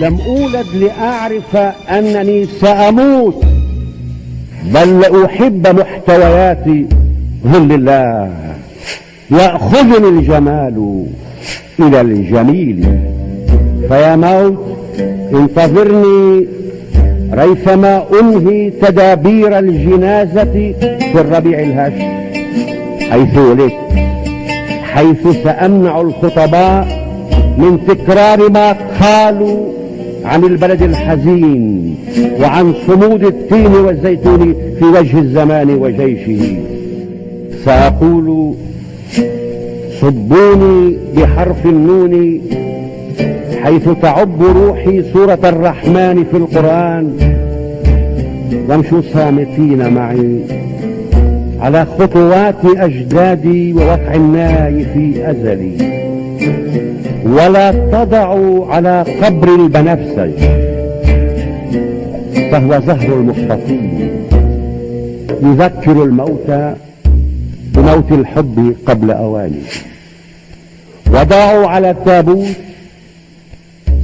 لم أولد لأعرف أنني سأموت، بل أحب محتويات ظل الله. يأخذني الجمال إلى الجميل. فيا موت انتظرني ريثما أنهي تدابير الجنازة في الربيع الهش، حيث ولدت، حيث سأمنع الخطباء من تكرار ما قالوا عن البلد الحزين وعن صمود التين والزيتون في وجه الزمان وجيشه. سأقول: صبوني بحرف النون، حيث تعب روحي سورة الرحمن في القرآن، وامشوا صامتين معي على خطوات أجدادي ووقع الناي في أزلي. ولا تضعوا على قبر البنفسج، فهو زهر المختطين يذكر الموتى بموت الحب قبل أوانه. وضعوا على التابوت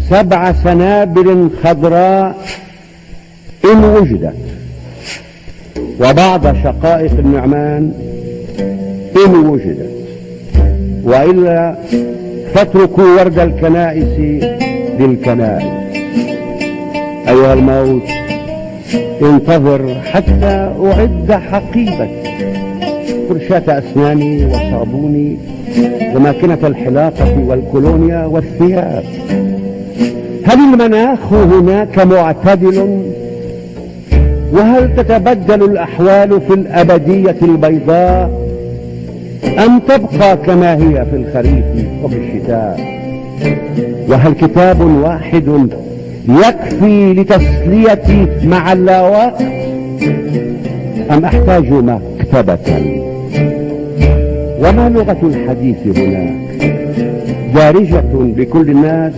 7 سنابل خضراء إن وجدت، وبعض شقائق النعمان إن وجدت، وإلا فاتركوا ورد الكنائس للكنائس. أيها الموت انتظر حتى أعد حقيبة فرشاة أسناني وصابوني وماكنة الحلاقة والكولونيا والثياب. هل المناخ هناك معتدل؟ وهل تتبدل الأحوال في الأبدية البيضاء أم تبقى كما هي في الخريف وفي الشتاء؟ وهل كتاب واحد يكفي لتسليتي مع اللاوقت أم أحتاج مكتبة؟ وما لغة الحديث هناك؟ دارجة بكل الناس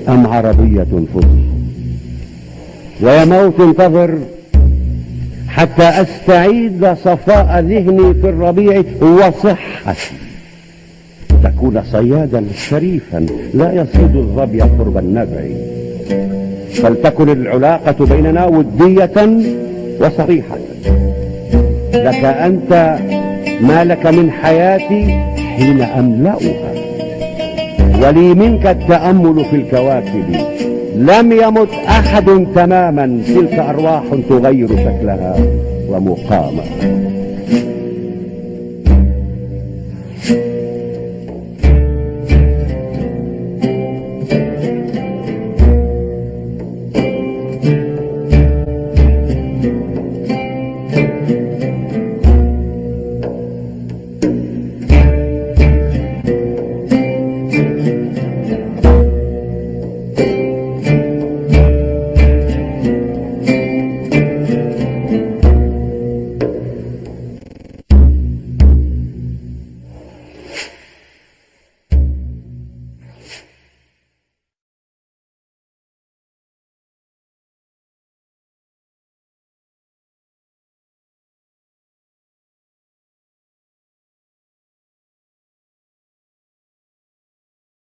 أم عربية فصحى؟ ويا موت انتظر حتى أستعيد صفاء ذهني في الربيع وصحتي، تكون صيادا شريفا لا يصيد الظبي قرب النبع، فلتكن العلاقة بيننا ودية وصريحة. لك أنت ما لك من حياتي حين أملأها، ولي منك التأمل في الكواكب. لم يمت أحد تماما، تلك أرواح تغير شكلها ومقامها.